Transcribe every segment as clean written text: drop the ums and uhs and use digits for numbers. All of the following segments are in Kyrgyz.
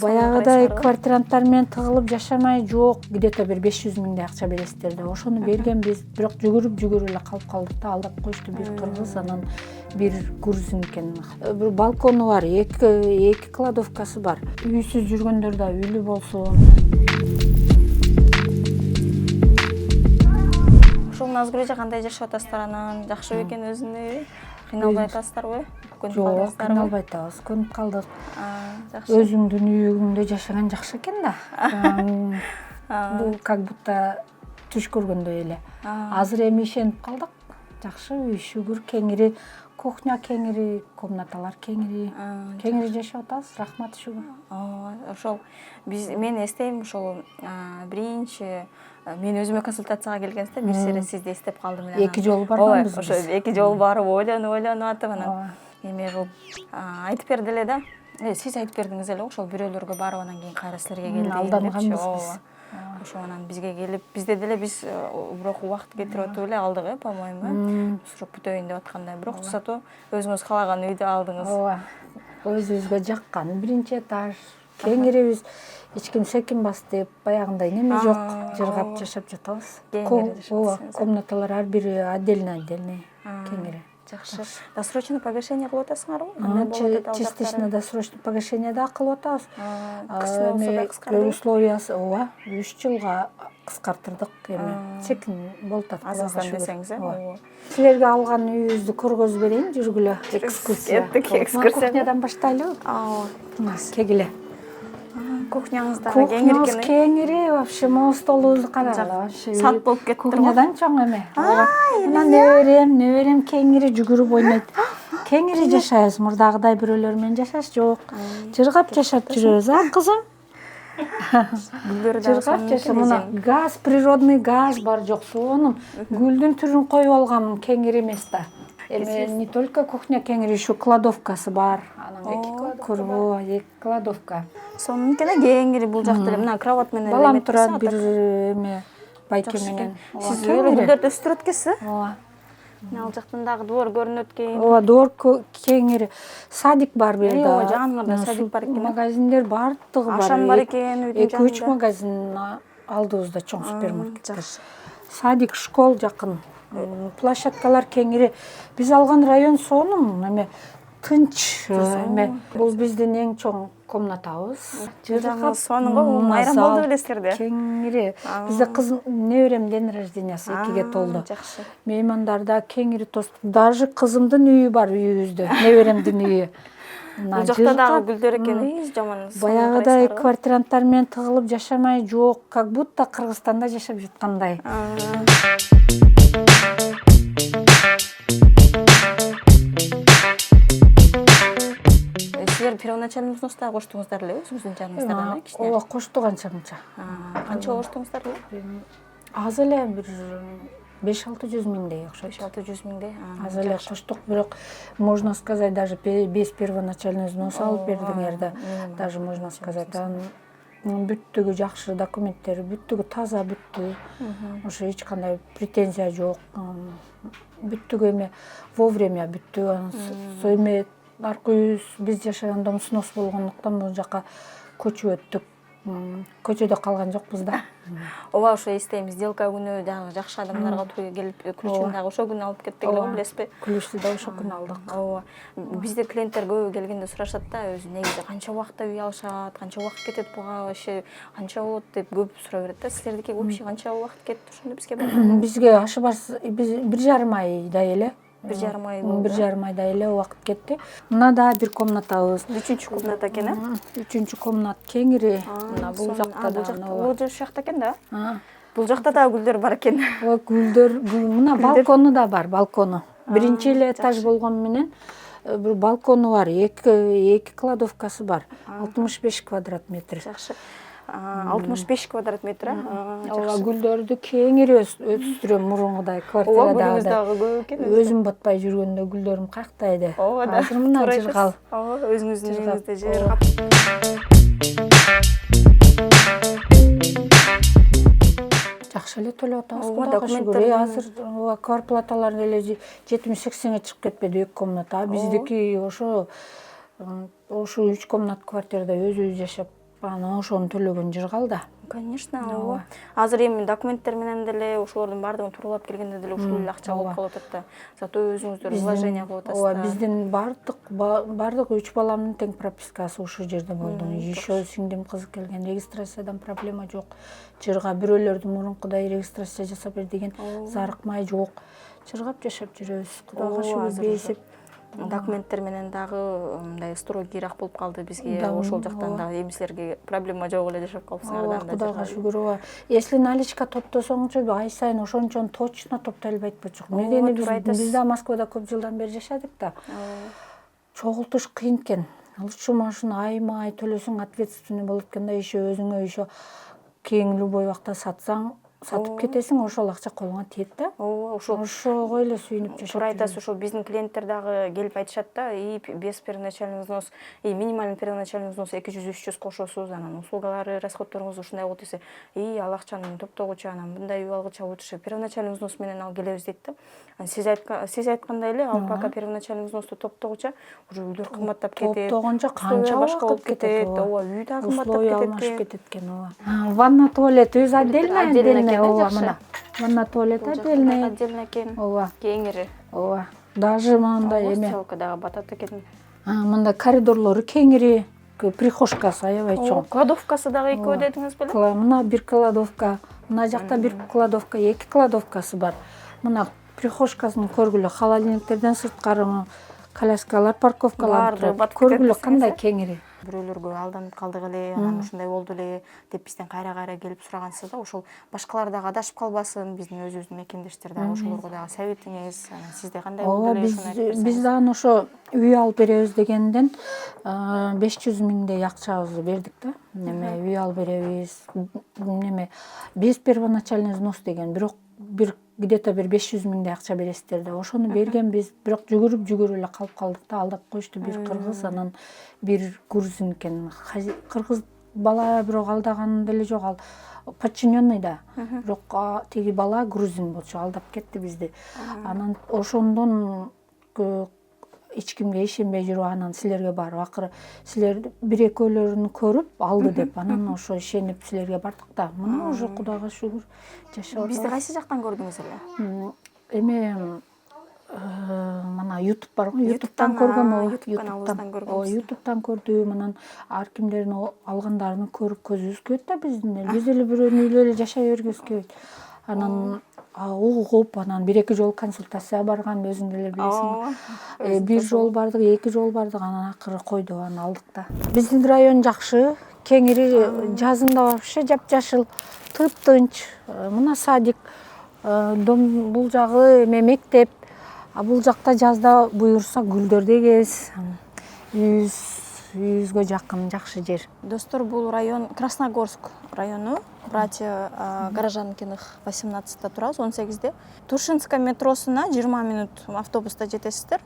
Баягыдай квартиранттар менен тыгылып жашамай жок, где-то бир 500 миңдей акча бересиздер деп. Ошону бергенбиз, бирок жүгүрүп эле калып калдык да, алдап коюшту бир кыргыз, анан бир грузин экен. Бир балкону бар, эки кладовкасы бар. Үйсүз жүргөндөр да үйлүү болсун. Ошол Назгүлжа кандай жашап атасыздар анан? Жакшы бекен өзүнө? Кыйналбай атасыздарбы? Жок, кыйналбай атабыз, көнүп калдык. Жакшы. Өзүңдүн үйүңдө жашаган жакшы экен да. Бул как будто түш көргөндөй эле. Азыр эми ишенип калдык. Жакшы үй, шүгүр, кеңири, кухня кеңири, комнаталар кеңири жашап атабыз. Рахмат шүгүр. Ошол мен эстейм, ошол биринчи мен өзүмө консультацияга келгенсизде бир сире сизди эстеп калдым эле. Эки жолу барганбыз биз. Ошо эки жолу барып ойлонуп атып анан эме кылып айтып берди эле да. Сиз айтып бердиңиз эле ошол бирөөлөргө барып анан кийин кайра силерге келди. Алданганбыз биз. Ошо анан бизге келип, бизде деле биз бирок убакыт кетирип атып эле алдык, по-моему. Срок бүтөйүн деп аткандай. Бирок кысатуу өзүңүз каалаган үйдү алдыңыз. Ооба. Өзүбүзгө жаккан биринчи этаж. Кеңирибиз эч ким секин бас деп, баягындай неме жок, жыргап жашап жатабыз. Ооба, комнаталар ар бири отдельно кеңири. Жакшы. Досрочный погашение кылып атасыңарбы? Кандай болот атат? Частично досрочный погашение да кылып атабыз. Кыска болсо да кыскартабы? Условиясы ооба, 3 жылга кыскартырдык эми. Секин болуп атат. Азырдан десеңиз, ооба. Силерге алган үйүбүздү көргөзүп берейин, жүргүлө. Экскурсия. Кеттик, экскурсия. Кухнядан баштайлыбы? Кегиле. Кухняңызда Кухнябыз кеңири, вообще мол столубузду карагыла. Сат болуп кеттир. Кухнядан чоң эме. Анан неберем кеңири жүгүрүп ойнойт. Кеңири жашайбыз, мурдагыдай бирөөлөр менен жашаш жок. Жыргап жашап жүрөбүз, кызым? Жыргап жашап, мына газ, природный газ бар жок, сонун. Гүлдүн түрүн коюп алганмын, кеңири эмес да. Эми не только кухня кеңири, еще кладовкасы бар. Эки кладовка. Сонун экен, кеңири бул жакта эле. Мына кровать менен эле. Балам турат бир эме байке менен. Сиз гүлдөрдү өстүрөт экенсиз? Ооба. Ал жактан дагы двор көрүнөт экен. Ооба, двор кеңири. Садик бар бу жерде. Ооба, жаныңарда садик бар экен. Магазиндер бардыгы бар. Ашан бар экен үйдүн жанында. 2-3 магазин алдыбызда, чоң супермаркеттер. Садик, школ жакын. Площадкалар кеңири. Биз алган район сонун, эме тынч, эме бул биздин эң чоң комнатабыз. Жыргап сонун го, майрам болду белесиздер да. Кеңири. Бизде кыз неберем день рождениясы 2ге толду. Жакшы. Меймандар да кеңири тостук. Даже кызымдын үйү бар үйүбүздө, неберемдин үйү. Бул жакта дагы гүлдөр экен, жаман. Баягыдай квартиранттар менен тыгылып жашамай жок, как будто Кыргызстанда жашап жаткандай. Силер первоначальный взносту коштуңуздар эле өзүңүздүн жаныңыздан, кичине? Ооба, коштук анча-мынча. Канча коштуңуздар эле? Аз эле бир 5-600 миңдей окшойт. 5-600 миңдей. Аз эле коштук, бирок можно сказать, даже без первоначальный взнос алып бердиңер да, даже можно сказать, бүттүгү жакшы, документтери бүттүгү таза бүттү. Ошо эч кандай претензия жок. Бүттүгү эме вовремя бүттү. Эме аркы үйүбүз биз жашаган дом снос болгондуктан бул жака көчүп өттүк. Көчөдө калган жокпуз да. Ооба, ошо эстейм, сделка күнү дагы жакшы адамдарга туура келип, ключун дагы ошо күнү алып кеттик эле, билесизби? Ключту да ошо күнү алдык. Ооба. Бизде клиенттер көбү келгенде сурашат да, өзү негизи канча убакытта үй алышат, канча убакыт кетет буга, вообще канча болот деп көп сурап берет да. Силердики вообще канча убакыт кетти ошондо бизге? Бизге ашыбас 1,5 айдай эле. 1,5 ай болду. 1,5 айдай эле убакыт кетти. Мына да бир комнатабыз. 3-үнчү комната экен, э? 3-үнчү комнат кеңири. Мына бул жакта да. Бул жакта экен да? Бул жакта да гүлдөр бар экен. Ооба, гүлдөр, мына балкону да бар, балкону. Биринчи эле этаж болгон менен бир балкону бар, эки кладовкасы бар. 65 квадрат метр. Жакшы. 65 квадрат метр, Ооба, гүлдөрдү кеңири өстүрөм мурункудай квартирада. Ооба, гүлүңүз дагы көп экен. Өзүм батпай жүргөндө гүлдөрүм каяктайды. Ооба да. Азыр мына жыргал. Ооба, өзүңүздүн үйүңүздө жыргап. Жакшы эле төлөп атабыз. Кудайга шүгүр. Азыр квартплаталар эле 70-80ге чыгып кетпеди 2 комната. Биздики ошо 3 комнат квартирада өзүбүз жашап анан ошону төлөгөн жыргал да. Конечно, ооба. Азыр эми документтер менен деле ошолордун баардыгын тууралап келгенде деле ушул эле акча болуп калып атат да. Зато өзүңүздөр вложение кылып атасыздар. Ооба, биздин бардык 3 баламдын тең пропискасы ушул жерде болду. Еще сиңдим кызы келген, регистрациядан проблема жок. Жырга бирөөлөрдүн мурункудай регистрация жасап бер деген зарыкмай жок. Жыргап жашап жүрөбүз. Кудайга шүгүр бейсип. Документтер менен дагы мындай строгийраак болуп калды бизге. Ошол жактан дагы эми силерге проблема жок эле жашап калыпсыңар да. Кудайга шүгүр. Ооба. Если наличка топтосоңчу ай сайын ошончон точно топтой албайт болчук. Медени биз да Москвада көп жылдан бери жашадык да. Чогултуш кыйын экен. Алчу машина айма-ай төлөсөң ответственный болот экен да, еще өзүңө еще кийин любой убакта сатсаң, сатып кетесиң, ошол акча колуңа тиет да. Ооба, ошого эле сүйүнүп жашап. Туура айтасыз, ошол биздин клиенттер дагы келип айтышат да, без первоначальный взнос, минимальный первоначальный взнос 200-300 кошосуз, анан услугалары, расходторуңуз ушундай болот десе, ал акчаны топтогучу анан мындай үй алгыча лучше первоначальный взнос менен ал келебиз дейт да. Сиз айткандай эле, ал пока первоначальный взносту топтогуча уже үйлөр кымбаттап кетет. Топтогончо канча башка болуп кетет. Ооба, үй да кымбаттап кетет экен. Ооба. Ванна, туалет өзү отдельно, ооба, мына. Ванна, туалет отдельно экен. Ооба. Кеңири. Ооба. Даже мындай эме. Стелка дагы батат экен. Мындай коридорлору кеңири, прихожкасы аябай чоң. Кладовкасы дагы экөө дедиңиз беле? Мына бир кладовка, мына жакта бир кладовка, 2 кладовкасы бар. Мына прихожкасын көргүлө, холодильниктерден сырткары коляскалар, парковкалар турат. Көргүлө кандай кеңири. Бирөөлөргө алданып калдык эле, анан ушундай болду эле деп бизден кайра келип сурагансыз да. Ошол башкалар дагы адашып калбасын, биздин өзүбүздүн мекемдештер дагы ошолорго дагы советиңиз, сизде кандай болду эле ушуну айтып Биз дагы ошо үй алып беребиз дегенден 500 миңдей акчабызды бердик да. Неме үй алып беребиз, неме без первоначальный взнос деген, бирок где-то бир 500 миңдей акча бересиздер деп ошону бергенбиз, бирок жүгүрүп эле калып калдык да. Алдап коюшту бир кыргыз, анан бир грузин экен. Кыргыз бала бирок алдаган деле жок, ал подчиненный да. Бирок тиги бала грузин болчу, алдап кетти бизди. Анан ошондон эч кимге ишенбей жүрүп, анан силерге барып, акыры силер бир экөөлөрүн көрүп алды деп, анан ошо ишенип силерге бардык да. Мына уже Кудайга шүгүр жашап атабыз. Бизди кайсы жактан көрдүңүз эле? Эме мына YouTube бар го, YouTube'тан көргөм. YouTube'тан көрдүм, анан ар кимдердин алгандарын көрүп көзүбүз күйөт да биздин эле. Биз эле бирөөнүн үйлөрү эле жашай бергибиз келбейт. Анан угуп, анан 1-2 жолу консультацияга барган, өзүң деле билесиң. Бир жол бардык, 2 жол бардык, анан акыры койдук, аны алдык да. Биздин район жакшы, кеңири, жазында вообще жапжашыл, тыптынч. Мына садик, дом бул жагы мектеп. Бул жакта жазда буюрса гүлдөр дегебиз. Үйүбүзгө жакын, жакшы жер. Достор, бул район Красногорск району, братья Горожанкиных 18-та турабыз, 18-де. Туршинская метросуна 20 минут автобуста жетесиздер.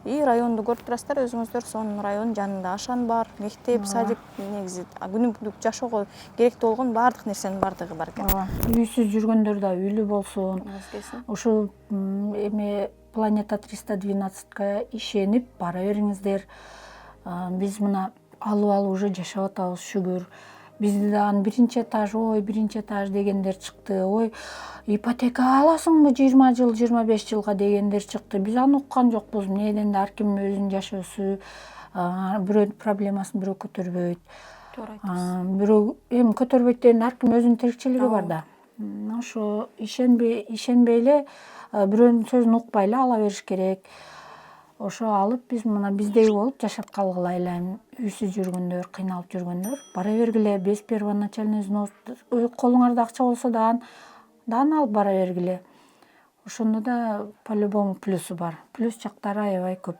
И районду көрүп турасыздар өзүңүздөр, сонун район, жанында ашан бар, мектеп, садик, негизи күнүмдүк жашоого керектүү болгон баардык нерсенин бардыгы бар экен. Үйсүз жүргөндөр да үйлүү болсун. Ушу эме Планета 312-ка ишенип бара бериңиздер. Биз мына алып уже жашап атабыз, шүгүр. Бизден биринчи этаж дегендер чыкты. Ой, ипотека аласыңбы 20 жыл, 25 жылга дегендер чыкты. Биз аны уккан жокпуз. Эмнеден да ар ким өзүнүн жашоосу, бирөөнүн проблемасын бирөө көтөрбөйт. Бирөө эми көтөрбөйт дегенде ар ким өзүнүн тирикчилиги бар да. Ошо ишенбей эле, бирөөнүн сөзүн укпай эле ала бериш керек. Ошо алып биз мына биздей болуп жашап калгыла элем. Үйсүз жүргөндөр, кыйналып жүргөндөр бара бергиле, без первоначальный взнос. Колуңарда акча болсо да алып бара бергиле. Ошондо да по-любому плюсу бар. Плюс жактары аябай көп.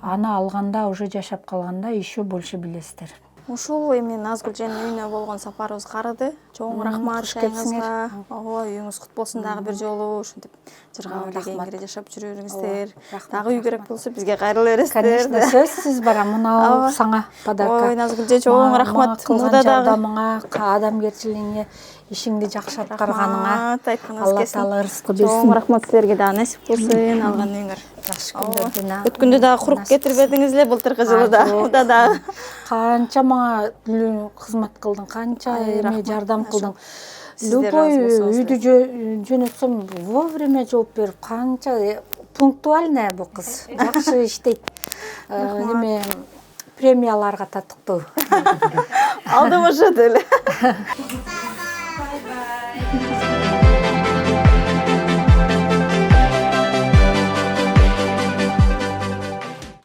Аны алганда, уже жашап калганда еще больше билесиздер. Ушул эми Назгүл Женин үйүнө болгон сапарыбыз карыды. Чоң рахмат Куш келипсиңер. жайыңызга. Ого, үйүңүз кут болсун дагы бир жолу. Ушинтип жыргап эле кеңире жашап жүрүңүздөр. Дагы үй керек болсо бизге кайрыла бересиздер. Конечно, сөзсүз бара мынау саңа подарка. Ой, Назгүлжө, чоң рахмат. Кылган жардамыңа, адамгерчилигиңе, ишиңди жакшы аткарганыңа. Айтканыңыз Алла келсин. таала рызкы Чоң берсин. рахмат силерге дагы насип болсун алган үйүңөр. Жакшы күндөрдү. Өткөндө дагы куруп кетирбедиңиз эле былтыркы жылы да. Уда дагы. Канча мага кызмат кылдың, канча эме жардам кылдың. Любой үйдү жөнөтсөм вовремя жооп берип, канча пунктуальная бул кыз. Жакшы иштейт. Эме премияларга татыктуу. Алдым ошо деле.